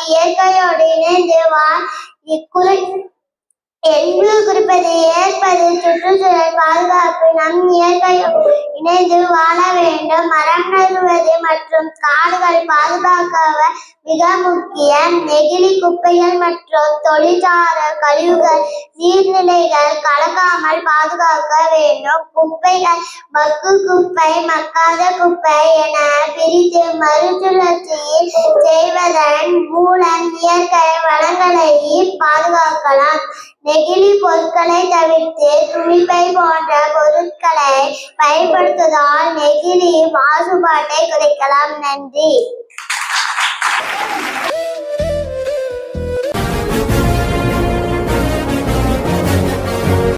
இயற்கையோடு இணைந்து என்பு குறிப்பது ஏற்பது சுற்றுச்சூழல் பாதுகாப்பு. நம் இயற்கையோடு இணைந்து வாழ வேண்டும். மரம் நடுவது மற்றும் காடுகள் பாதுகாக்க மிக முக்கியம். நெகிழி குப்பைகள் மற்றும் தொழிற்சால கழிவுகள் நீர்நிலைகள் கலக்காமல் பாதுகாக்க வேண்டும். குப்பைகள் மக்கு குப்பை மக்காத குப்பை என பிரித்து மறுசுழற்சியில் செய்வதன் மூலம் இயற்கை வளங்களை பாதுகாக்கலாம். நெகிழி பொருட்களை தவிர்த்து துணிப்பை போன்ற பொருட்களை பயன்படுத்துவதால் நெகிழி மாசுபாட்டை குறைக்கலாம். நன்றி.